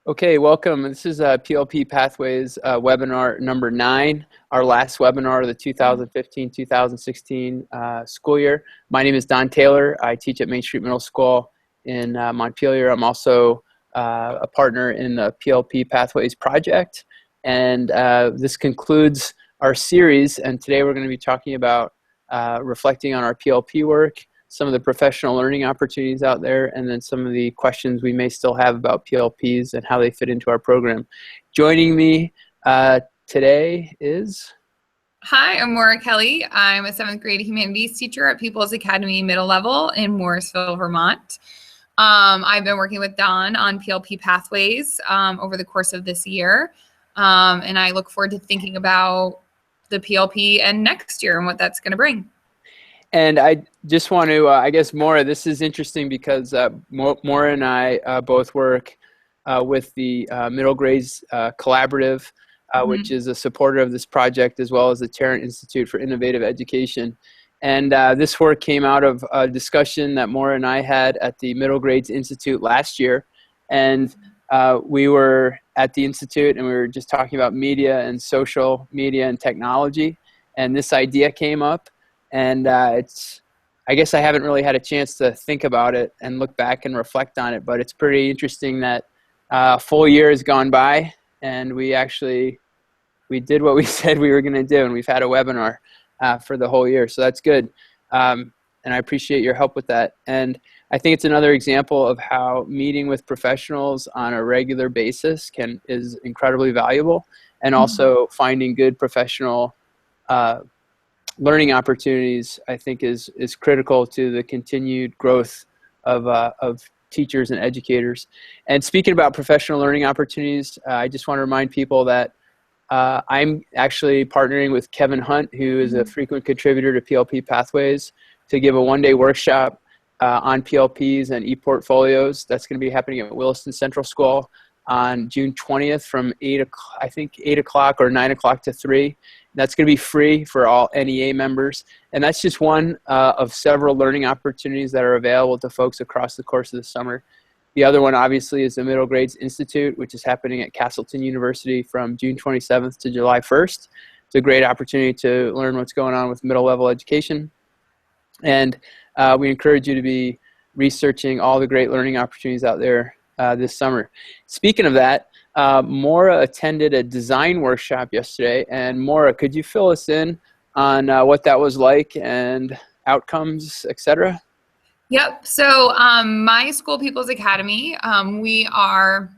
Okay, welcome. This is PLP Pathways webinar number 9, our last webinar of the 2015-2016 school year. My name is Don Taylor. I teach at Main Street Middle School in Montpelier. I'm also a partner in the PLP Pathways project. And this concludes our series. And today we're going to be talking about reflecting on our PLP work, some of the professional learning opportunities out there, and then some of the questions we may still have about PLPs and how they fit into our program. Joining me today is... Hi, I'm Maura Kelly. I'm a 7th grade humanities teacher at People's Academy Middle Level in Morrisville, Vermont. I've been working with Don on PLP Pathways over the course of this year, and I look forward to thinking about the PLP and next year and what that's going to bring. And I just want to, I guess, Maura, this is interesting because Maura and I both work with the Middle Grades Collaborative, which is a supporter of this project, as well as the Tarrant Institute for Innovative Education. And this work came out of a discussion that Maura and I had at the Middle Grades Institute last year. And we were at the Institute and we were just talking about media and social media and technology. And this idea came up. And I guess I haven't really had a chance to think about it and look back and reflect on it, but it's pretty interesting that a full year has gone by and we did what we said we were going to do, and we've had a webinar for the whole year, so that's good. And I appreciate your help with that. And I think it's another example of how meeting with professionals on a regular basis is incredibly valuable, and also finding good professional learning opportunities, I think, is critical to the continued growth of teachers and educators. And speaking about professional learning opportunities, I just want to remind people that I'm actually partnering with Kevin Hunt, who is a frequent contributor to PLP Pathways, to give a one-day workshop on PLPs and e-portfolios. That's going to be happening at Williston Central School on June 20th from 8 o'clock or 9 o'clock to 3. That's going to be free for all NEA members. And that's just one of several learning opportunities that are available to folks across the course of the summer. The other one, obviously, is the Middle Grades Institute, which is happening at Castleton University from June 27th to July 1st. It's a great opportunity to learn what's going on with middle level education. And we encourage you to be researching all the great learning opportunities out there this summer. Speaking of that, Maura attended a design workshop yesterday, and Maura, could you fill us in on what that was like and outcomes, etc.? Yep. So my school, People's Academy, we are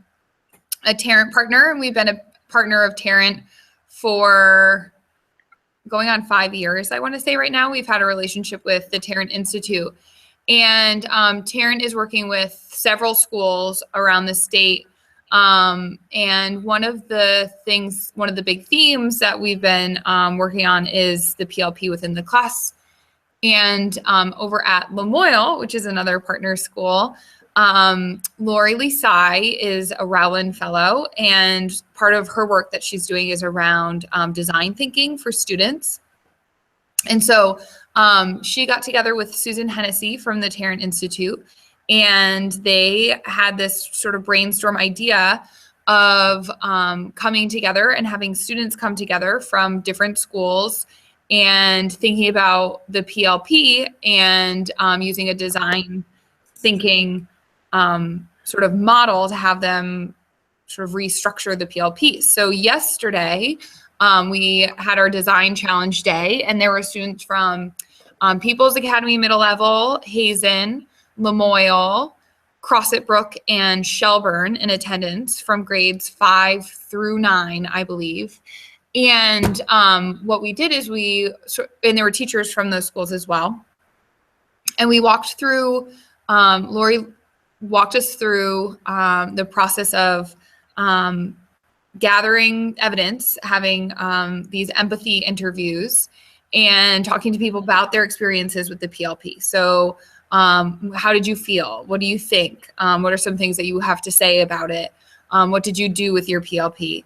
a Tarrant partner, and we've been a partner of Tarrant for going on 5 years, I want to say right now. We've had a relationship with the Tarrant Institute, and Tarrant is working with several schools around the state. And one of the big themes that we've been working on is the PLP within the class. And over at Lamoille, which is another partner school, Lori Lisai is a Rowland Fellow, and part of her work that she's doing is around design thinking for students. And so she got together with Susan Hennessy from the Tarrant Institute, and they had this sort of brainstorm idea of coming together and having students come together from different schools and thinking about the PLP and using a design thinking sort of model to have them sort of restructure the PLP. So yesterday, we had our design challenge day, and there were students from People's Academy Middle Level, Hazen, Lamoille, Crossett Brook, and Shelburne in attendance from grades 5 through 9, I believe. And what we did is and there were teachers from those schools as well. And we walked through, Lori walked us through the process of gathering evidence, having these empathy interviews, and talking to people about their experiences with the PLP. So how did you feel? What do you think? What are some things that you have to say about it? What did you do with your PLP?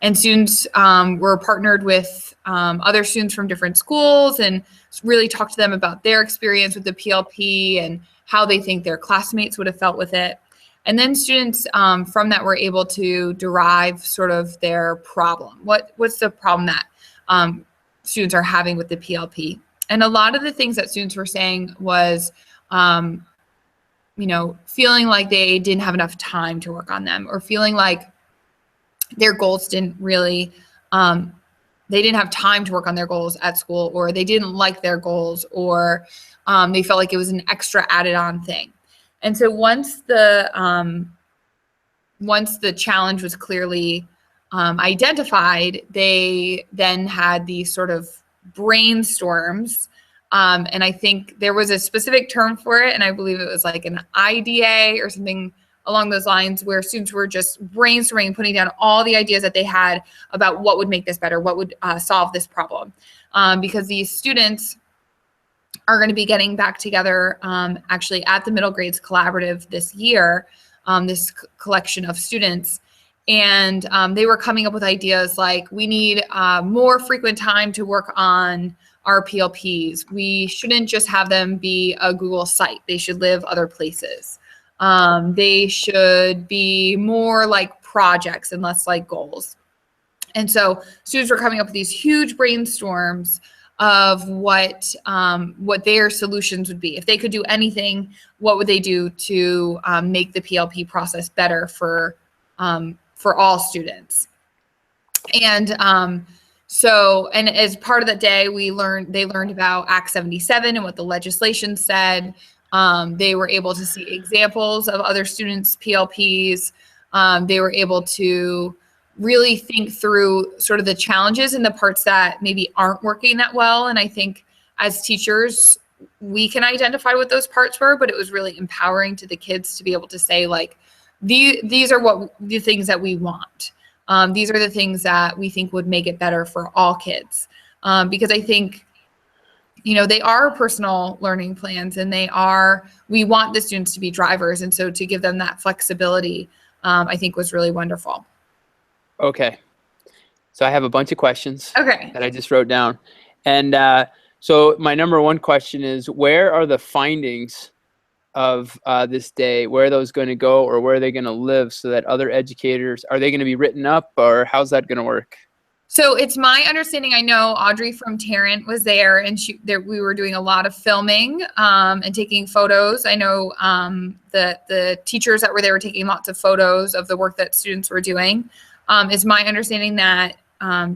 And students were partnered with other students from different schools and really talked to them about their experience with the PLP and how they think their classmates would have felt with it. And then students from that were able to derive sort of their problem. What's the problem that students are having with the PLP? And a lot of the things that students were saying was, feeling like they didn't have enough time to work on them, or feeling like their goals didn't really, they didn't have time to work on their goals at school, or they didn't like their goals, or they felt like it was an extra added on thing. And so once the challenge was clearly identified, they then had these sort of brainstorms. And I think there was a specific term for it, and I believe it was like an IDA or something along those lines, where students were just brainstorming, putting down all the ideas that they had about what would make this better, what would solve this problem. Because these students are going to be getting back together actually at the Middle Grades Collaborative this year, this collection of students. And they were coming up with ideas like, we need more frequent time to work on our PLPs. We shouldn't just have them be a Google site. They should live other places. They should be more like projects and less like goals. And so students were coming up with these huge brainstorms of what their solutions would be. If they could do anything, what would they do to make the PLP process better for all students? And and as part of that day, they learned about Act 77 and what the legislation said. They were able to see examples of other students' PLPs. They were able to really think through sort of the challenges and the parts that maybe aren't working that well. And I think as teachers, we can identify what those parts were, but it was really empowering to the kids to be able to say, like, these are what the things that we want. These are the things that we think would make it better for all kids. Because I think, they are personal learning plans, and we want the students to be drivers. And so to give them that flexibility, I think was really wonderful. Okay. So I have a bunch of questions that I just wrote down. And so my number one question is, where are the findings of this day? Where are those going to go, or where are they going to live, so that other educators, are they going to be written up, or how's that going to work? So it's my understanding, I know Audrey from Tarrant was there, and we were doing a lot of filming and taking photos. I know the teachers that were there were taking lots of photos of the work that students were doing. It's my understanding that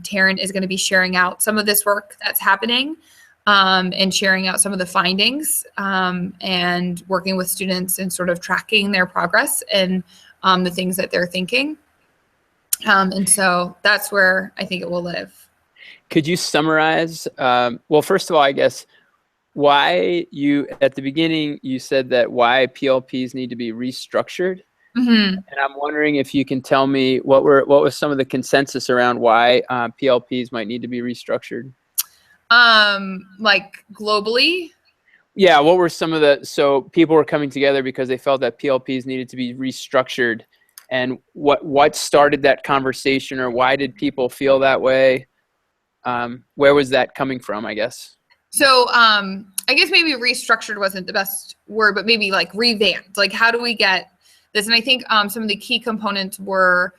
Tarrant is going to be sharing out some of this work that's happening, and sharing out some of the findings, and working with students and sort of tracking their progress and the things that they're thinking. And so that's where I think it will live. Could you summarize, well, first of all, I guess, why at the beginning, you said that why PLPs need to be restructured. Mm-hmm. And I'm wondering if you can tell me what was some of the consensus around why PLPs might need to be restructured? Like globally? Yeah, what were so people were coming together because they felt that PLPs needed to be restructured, and what started that conversation, or why did people feel that way? Where was that coming from, I guess? So I guess maybe restructured wasn't the best word, but maybe like revamped. Like, how do we get this? And I think some of the key components were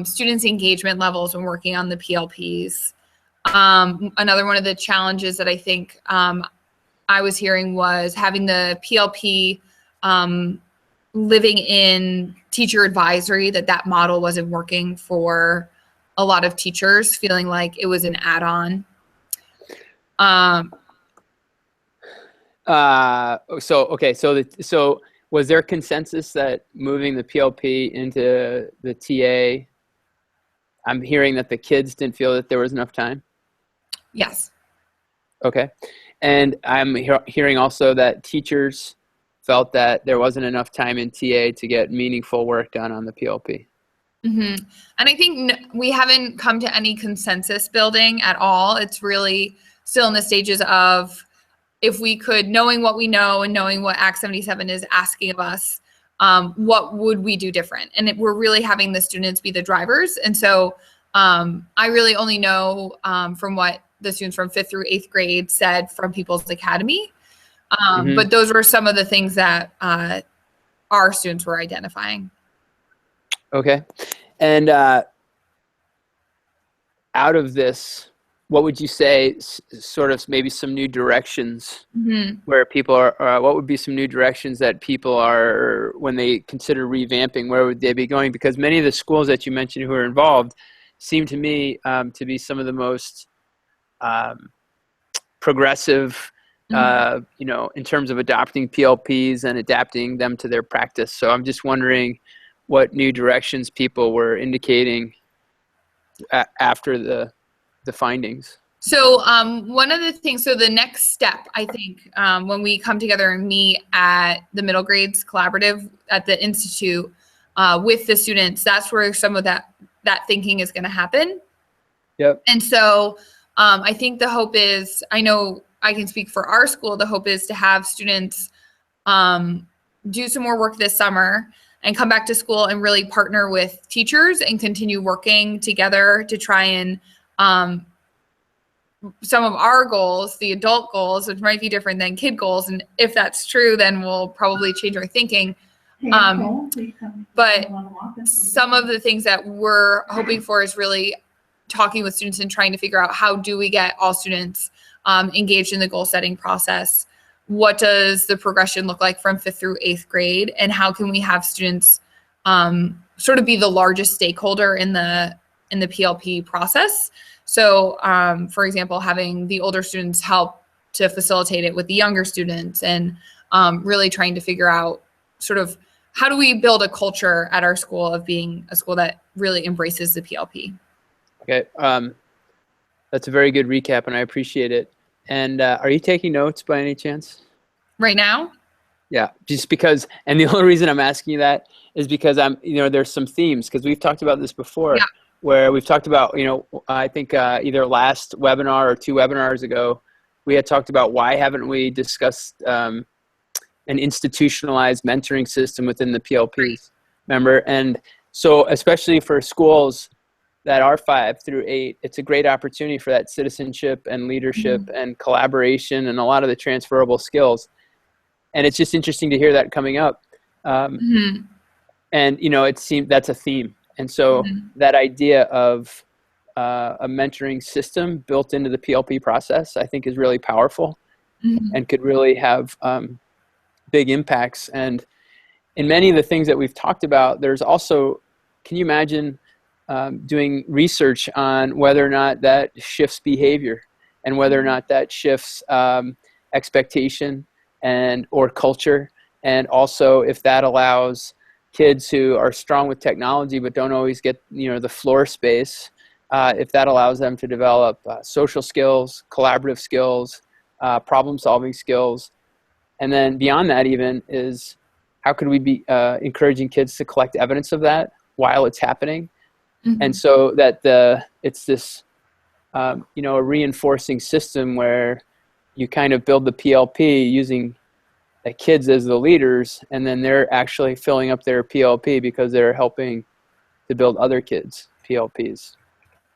students' engagement levels when working on the PLPs. Another one of the challenges that I think I was hearing was having the PLP living in teacher advisory, that model wasn't working for a lot of teachers, feeling like it was an add-on. So was there consensus that moving the PLP into the TA, I'm hearing that the kids didn't feel that there was enough time? Yes. Okay. And I'm hearing also that teachers felt that there wasn't enough time in TA to get meaningful work done on the PLP. Mm-hmm. And I think we haven't come to any consensus building at all. It's really still in the stages of, if we could, knowing what we know and knowing what Act 77 is asking of us, what would we do different? And we're really having the students be the drivers. And so I really only know from what the students from 5th through 8th grade said from People's Academy. But those were some of the things that our students were identifying. Okay. And out of this, what would you say sort of maybe some new directions where people are, what would be some new directions that people are, when they consider revamping, where would they be going? Because many of the schools that you mentioned who are involved seem to me to be some of the most progressive, you know, in terms of adopting PLPs and adapting them to their practice. So I'm just wondering what new directions people were indicating after the findings. So one of the things, so the next step, I think, when we come together and meet at the middle grades collaborative at the Institute with the students, that's where some of that thinking is going to happen. Yep. And so I think the hope is, I know I can speak for our school, the hope is to have students do some more work this summer and come back to school and really partner with teachers and continue working together to try and some of our goals, the adult goals, which might be different than kid goals. And if that's true, then we'll probably change our thinking. But some of the things that we're hoping for is really talking with students and trying to figure out how do we get all students engaged in the goal setting process. What does the progression look like from 5th through 8th grade? And how can we have students sort of be the largest stakeholder in the PLP process? So, for example, having the older students help to facilitate it with the younger students and really trying to figure out sort of how do we build a culture at our school of being a school that really embraces the PLP. Okay. That's a very good recap, and I appreciate it. And are you taking notes by any chance? Right now? Yeah, just because, and the only reason I'm asking you that is because there's some themes, because we've talked about this before. Yeah. Where we've talked about, I think either last webinar or 2 webinars ago, we had talked about why haven't we discussed an institutionalized mentoring system within the PLPs, remember? And so especially for schools that are 5 through 8, it's a great opportunity for that citizenship and leadership and collaboration and a lot of the transferable skills. And it's just interesting to hear that coming up. And, it seemed that's a theme. And so that idea of a mentoring system built into the PLP process, I think is really powerful and could really have big impacts. And in many of the things that we've talked about, there's also, can you imagine doing research on whether or not that shifts behavior and whether or not that shifts expectation or culture, and also if that allows kids who are strong with technology but don't always get the floor space, if that allows them to develop social skills, collaborative skills, problem solving skills. And then beyond that even is how could we be encouraging kids to collect evidence of that while it's happening. And so that it's this a reinforcing system where you kind of build the PLP using the kids as the leaders, and then they're actually filling up their PLP because they're helping to build other kids' PLPs.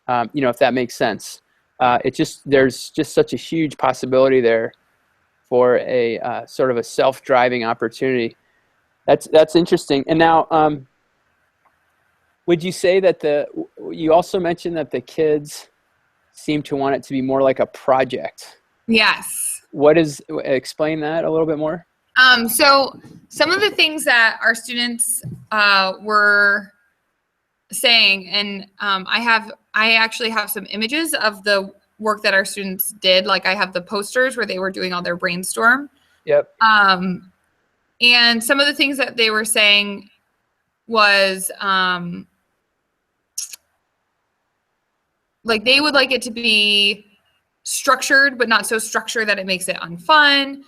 If that makes sense. There's just such a huge possibility there for a sort of a self-driving opportunity. That's interesting. And now, would you say that you also mentioned that the kids seem to want it to be more like a project? Yes. Explain that a little bit more? So some of the things that our students were saying, and I actually have some images of the work that our students did. Like I have the posters where they were doing all their brainstorm. Yep. And some of the things that they were saying was like they would like it to be structured, but not so structured that it makes it unfun.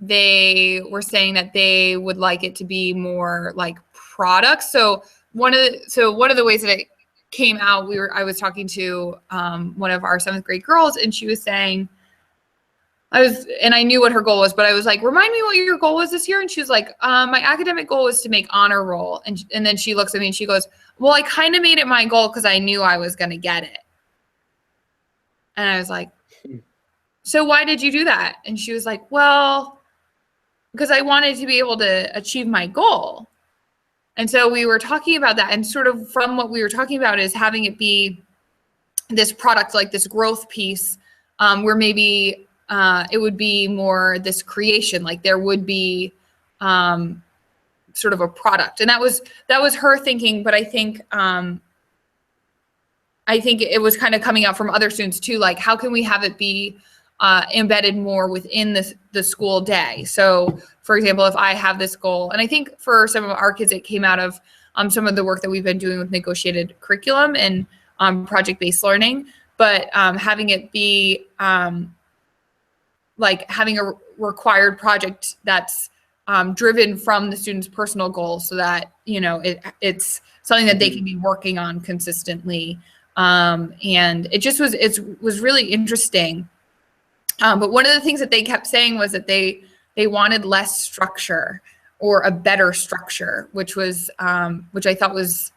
They were saying that they would like it to be more like products. So one of the ways that it came out, I was talking to one of our 7th grade girls, and she was saying, I knew what her goal was, but I was like, remind me what your goal was this year. And she was like, my academic goal was to make honor roll. And then she looks at me and she goes, well, I kind of made it my goal because I knew I was going to get it. And I was like, so why did you do that? And she was like, well, because I wanted to be able to achieve my goal. And so we were talking about that, and sort of from what we were talking about is having it be this product, like this growth piece, where maybe it would be more this creation, like there would be sort of a product. And that was her thinking, but I think it was kind of coming out from other students too, like how can we have it be embedded more within the school day? So for example, if I have this goal, and I think for some of our kids, it came out of some of the work that we've been doing with negotiated curriculum and project-based learning, but having it be like having a required project that's driven from the student's personal goals, so that, you know, it's something that they can be working on consistently. And it was really interesting. But one of the things that they kept saying was that they wanted less structure, or a better structure, which I thought was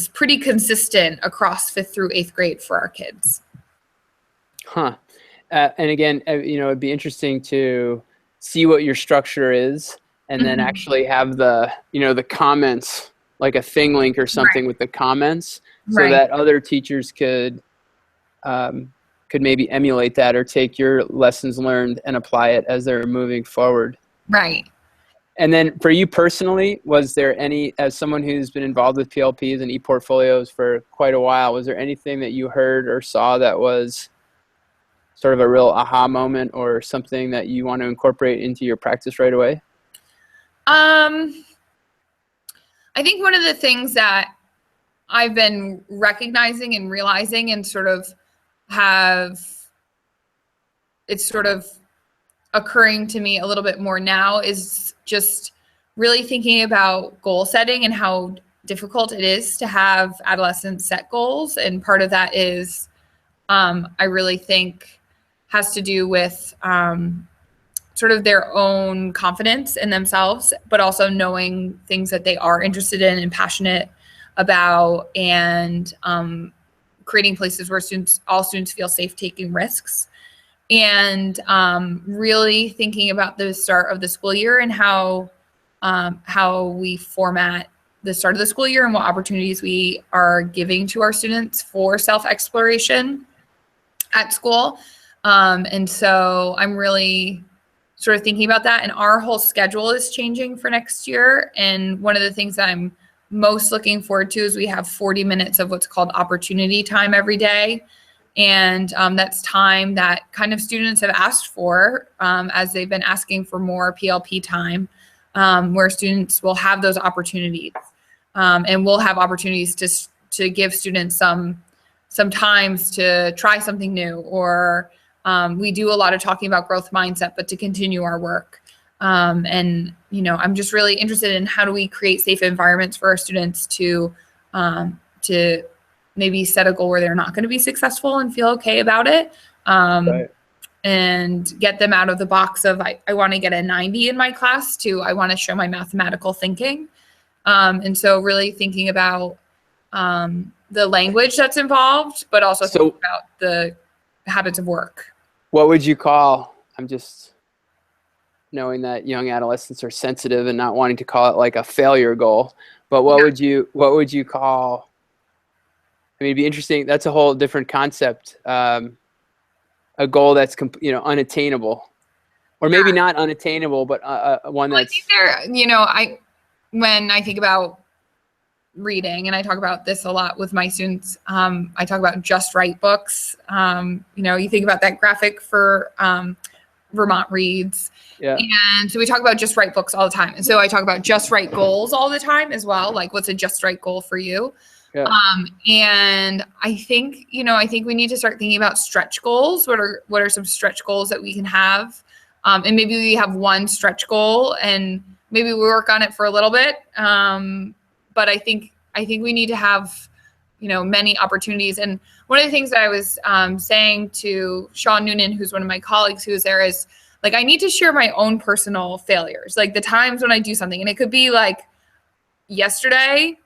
pretty consistent across 5th through 8th grade for our kids. Huh. And again, you know, it'd be interesting to see what your structure is, and then actually have the, you know, the comments, like a thing link or something with the comments, so that other teachers could maybe emulate that, or take your lessons learned and apply it as they're moving forward. Right. And then for you personally, was there any, as someone who's been involved with PLPs and e-portfolios for quite a while, was there anything that you heard or saw that was sort of a real aha moment, or something that you want to incorporate into your practice right away? I think one of the things that I've been recognizing and realizing, and sort of it's sort of occurring to me a little bit more now, is just really thinking about goal setting and how difficult it is to have adolescents set goals. And part of that is, I really think, has to do with sort of their own confidence in themselves, but also knowing things that they are interested in and passionate about, and creating places where all students feel safe taking risks. And really thinking about the start of the school year, and how we format the start of the school year, and what opportunities we are giving to our students for self-exploration at school. And so I'm really sort of thinking about that. And our whole schedule is changing for next year. And one of the things that I'm most looking forward to is we have 40 minutes of what's called opportunity time every day. And that's time that kind of students have asked for, as they've been asking for more PLP time, where students will have those opportunities. And we'll have opportunities to give students some times to try something new, or we do a lot of talking about growth mindset, but to continue our work. And, you know, I'm just really interested in how do we create safe environments for our students to maybe set a goal where they're not going to be successful and feel okay about it. And get them out of the box of, I want to get a 90 in my class, to I want to show my mathematical thinking. And so really thinking about the language that's involved, but also thinking about the habits of work. What would you call, I'm just knowing that young adolescents are sensitive and not wanting to call it like a failure goal, but what would you call, I mean, it'd be interesting. That's a whole different concept. A goal that's unattainable, or maybe not unattainable, but one that's. I think when I think about reading, and I talk about this a lot with my students, I talk about just right books. You think about that graphic for Vermont Reads. Yeah. And so we talk about just right books all the time. And so I talk about just right goals all the time as well. Like, what's a just right goal for you? Yeah. And I think we need to start thinking about stretch goals. What are some stretch goals that we can have? And maybe we have one stretch goal, and maybe we work on it for a little bit. But I think we need to have, many opportunities. And one of the things that I was saying to Sean Noonan, who's one of my colleagues who was there, is like, I need to share my own personal failures, like the times when I do something. And it could be like, yesterday,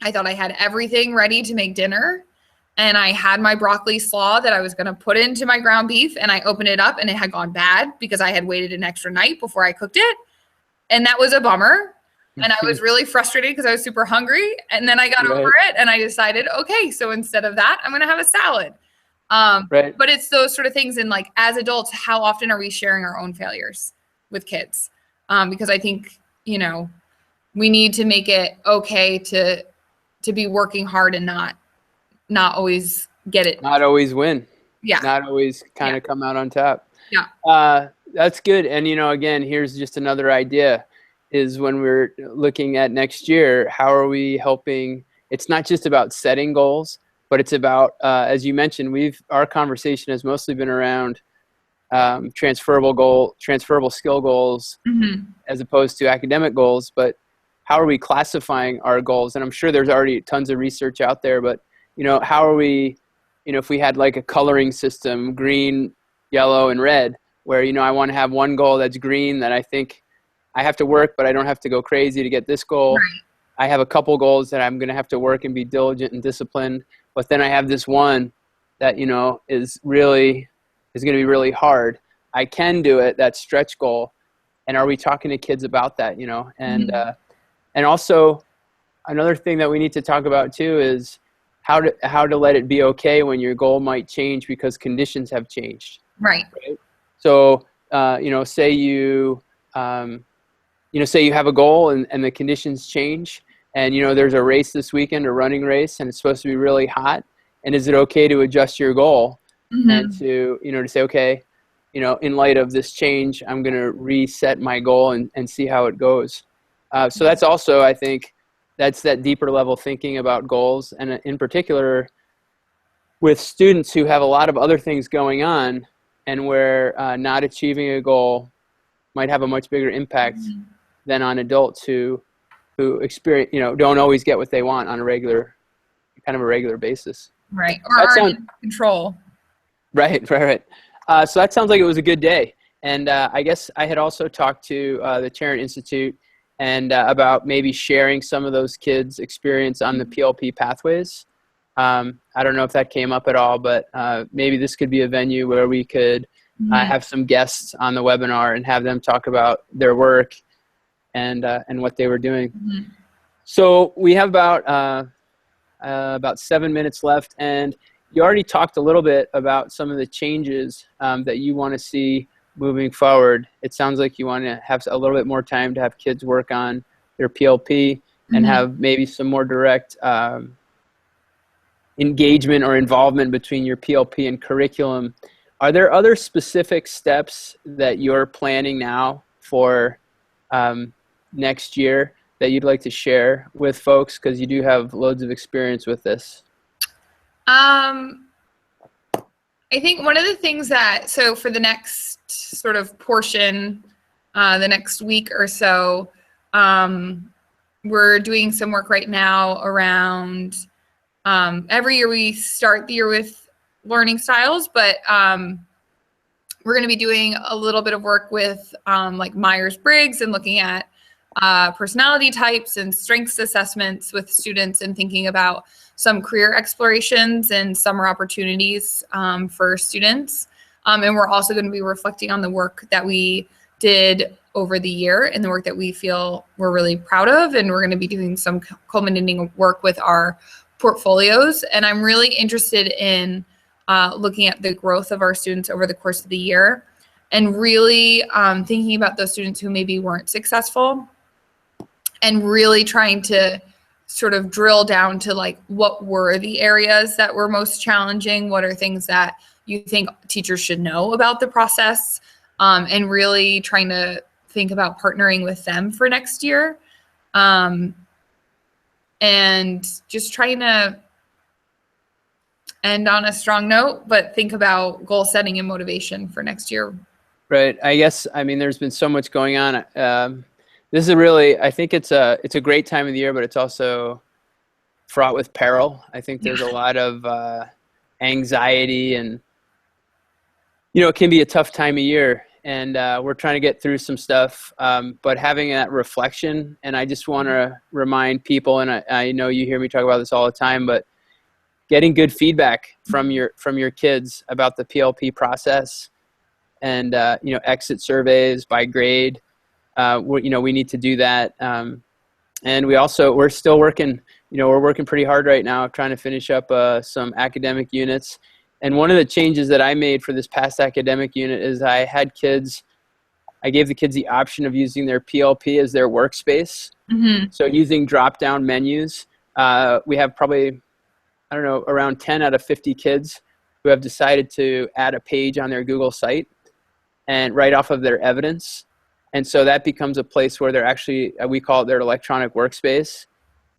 I thought I had everything ready to make dinner, and I had my broccoli slaw that I was going to put into my ground beef, and I opened it up and it had gone bad because I had waited an extra night before I cooked it. And that was a bummer. And I was really frustrated because I was super hungry. And then I got over it and I decided, okay, so instead of that, I'm going to have a salad. But it's those sort of things. And like, as adults, how often are we sharing our own failures with kids? Because I think, you know, we need to make it okay to be working hard and not always get it. Not always win. Yeah. Not always kind of come out on top. Yeah. That's good. And, you know, again, here's just another idea is when we're looking at next year, how are we helping? It's not just about setting goals, but it's about, as you mentioned, our conversation has mostly been around transferable skill goals as opposed to academic goals. But how are we classifying our goals? And I'm sure there's already tons of research out there, but, you know, how are we, you know, if we had like a coloring system, green, yellow, and red, where, you know, I want to have one goal that's green that I think I have to work, but I don't have to go crazy to get this goal. Right. I have a couple goals that I'm going to have to work and be diligent and disciplined. But then I have this one that, you know, is going to be really hard. I can do it, that stretch goal. And are we talking to kids about that, you know? And, and also another thing that we need to talk about too is how to let it be okay when your goal might change because conditions have changed. Right. So, you know, say you have a goal and the conditions change and, you know, there's a race this weekend, a running race, and it's supposed to be really hot. And is it okay to adjust your goal and to, you know, to say, okay, you know, in light of this change, I'm going to reset my goal and see how it goes. So that's also, I think, that's that deeper level thinking about goals. And in particular, with students who have a lot of other things going on and where not achieving a goal might have a much bigger impact than on adults who experience, you know, don't always get what they want on a regular basis. Right. Or aren't in control. Right. So that sounds like it was a good day. And I guess I had also talked to the Tarrant Institute and about maybe sharing some of those kids' experience on the PLP Pathways. I don't know if that came up at all, but maybe this could be a venue where we could have some guests on the webinar and have them talk about their work and what they were doing. So we have about 7 minutes left, and you already talked a little bit about some of the changes that you want to see moving forward. It sounds like you want to have a little bit more time to have kids work on their PLP and have maybe some more direct engagement or involvement between your PLP and curriculum. Are there other specific steps that you're planning now for next year that you'd like to share with folks? Because you do have loads of experience with this. I think one of the things so for the next sort of portion, the next week or so, we're doing some work right now around, every year we start the year with learning styles, but we're going to be doing a little bit of work with like Myers-Briggs and looking at personality types and strengths assessments with students and thinking about some career explorations and summer opportunities for students. And we're also going to be reflecting on the work that we did over the year and the work that we feel we're really proud of. And we're going to be doing some culminating work with our portfolios. And I'm really interested in looking at the growth of our students over the course of the year and really thinking about those students who maybe weren't successful and really trying to sort of drill down to like, what were the areas that were most challenging? What are things that you think teachers should know about the process? And really trying to think about partnering with them for next year. And just trying to end on a strong note, but think about goal setting and motivation for next year. Right. I guess, I mean, there's been so much going on. This is I think it's a great time of the year, but it's also fraught with peril. I think there's a lot of anxiety and, you know, it can be a tough time of year. And we're trying to get through some stuff, but having that reflection, and I just want to remind people, and I know you hear me talk about this all the time, but getting good feedback from your kids about the PLP process, and exit surveys by grade. We need to do that, and we're still working. We're working pretty hard right now, trying to finish up some academic units. And one of the changes that I made for this past academic unit is I gave the kids the option of using their PLP as their workspace. Mm-hmm. So using drop-down menus, we have probably, I don't know, around 10 out of 50 kids who have decided to add a page on their Google site and write off of their evidence. And so that becomes a place where they're actually, we call it their electronic workspace,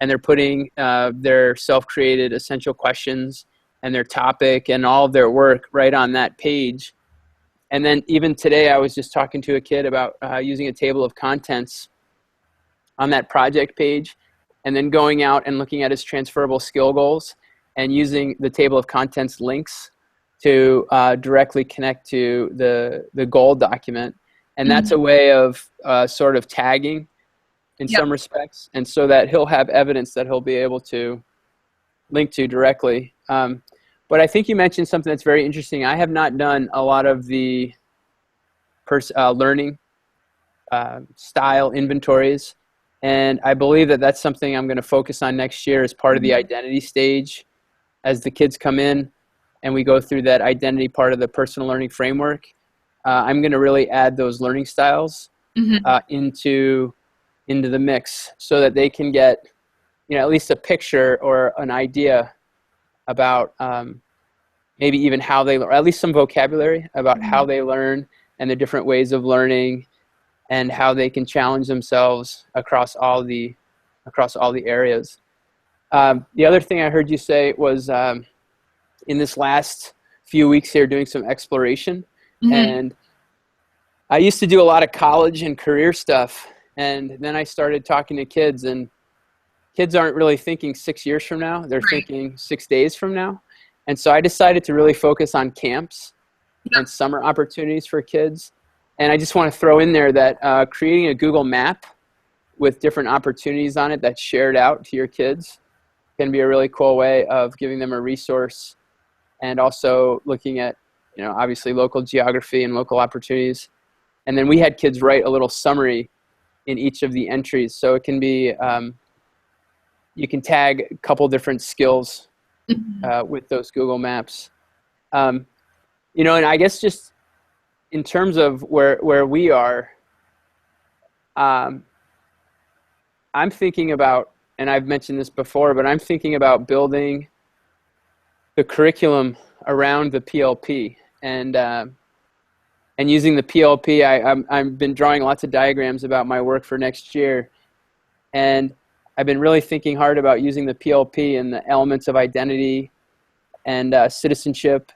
and they're putting their self-created essential questions and their topic and all of their work right on that page. And then even today, I was just talking to a kid about using a table of contents on that project page, and then going out and looking at his transferable skill goals and using the table of contents links to directly connect to the goal document. And that's a way of sort of tagging in some respects, and so that he'll have evidence that he'll be able to link to directly. But I think you mentioned something that's very interesting. I have not done a lot of the learning style inventories, and I believe that that's something I'm going to focus on next year as part of the identity stage. As the kids come in and we go through that identity part of the personal learning framework, I'm going to really add those learning styles into the mix, so that they can get at least a picture or an idea about maybe even how they learn, at least some vocabulary about how they learn and the different ways of learning, and how they can challenge themselves across all the areas. The other thing I heard you say was in this last few weeks here doing some exploration. And I used to do a lot of college and career stuff, and then I started talking to kids, and kids aren't really thinking 6 years from now. They're thinking 6 days from now. And so I decided to really focus on camps and summer opportunities for kids. And I just want to throw in there that creating a Google map with different opportunities on it that's shared out to your kids can be a really cool way of giving them a resource, and also looking at, obviously local geography and local opportunities. And then we had kids write a little summary in each of the entries. So it can be, you can tag a couple different skills with those Google Maps. And I guess just in terms of where we are, I'm thinking about, and I've mentioned this before, but I'm thinking about building the curriculum around the PLP, and using the PLP. I've been drawing lots of diagrams about my work for next year, and I've been really thinking hard about using the PLP and the elements of identity and citizenship,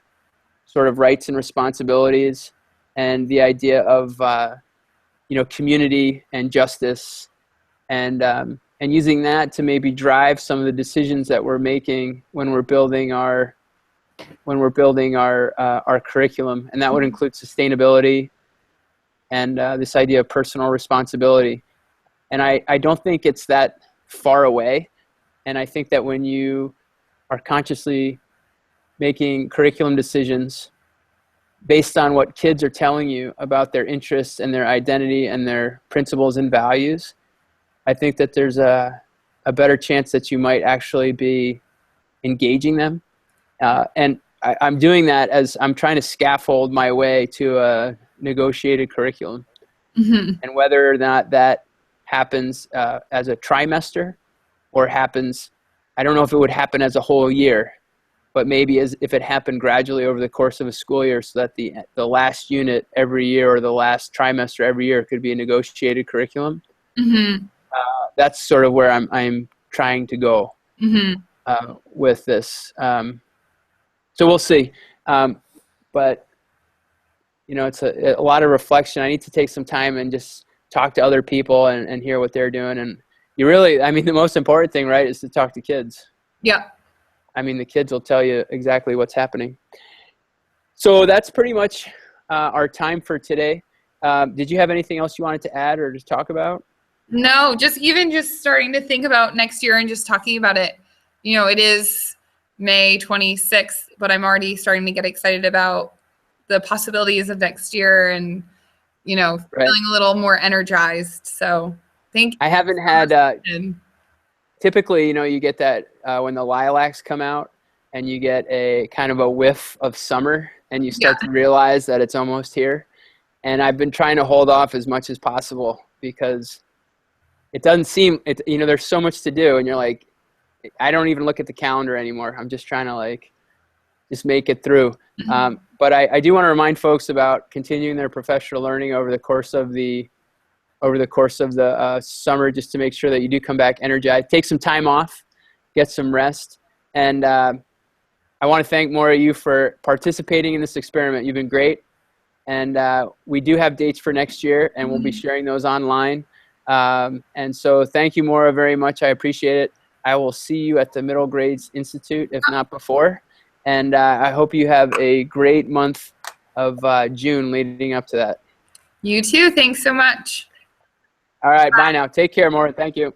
sort of rights and responsibilities, and the idea of community and justice, and using that to maybe drive some of the decisions that we're making when we're building our curriculum. And that would include sustainability and this idea of personal responsibility. And I don't think it's that far away. And I think that when you are consciously making curriculum decisions based on what kids are telling you about their interests and their identity and their principles and values, I think that there's a better chance that you might actually be engaging them. And I'm doing that as I'm trying to scaffold my way to a negotiated curriculum. And whether or not that happens as a trimester or happens, I don't know if it would happen as a whole year, but maybe if it happened gradually over the course of a school year, so that the last unit every year or the last trimester every year could be a negotiated curriculum. That's sort of where I'm trying to go with this. So we'll see. But, it's a lot of reflection. I need to take some time and just talk to other people and hear what they're doing. And you really, the most important thing, right, is to talk to kids. Yeah. The kids will tell you exactly what's happening. So that's pretty much our time for today. Did you have anything else you wanted to add or just talk about? No, just starting to think about next year and just talking about it. It is May 26th, but I'm already starting to get excited about the possibilities of next year and, you know, Right. feeling a little more energized. So thank you. I haven't had, typically, you know, you get that when the lilacs come out and you get a kind of a whiff of summer and you start to realize that it's almost here. And I've been trying to hold off as much as possible because it doesn't seem, you know, there's so much to do and you're like, I don't even look at the calendar anymore. I'm just trying to like, just make it through. But I do want to remind folks about continuing their professional learning over the course of the summer, just to make sure that you do come back energized. Take some time off, get some rest, and I want to thank more of you for participating in this experiment. You've been great, and we do have dates for next year, and we'll be sharing those online. And so thank you, Maura, very much. I appreciate it. I will see you at the Middle Grades Institute, if not before. And I hope you have a great month of June leading up to that. You too. Thanks so much. All right. Bye now. Take care, Maura. Thank you.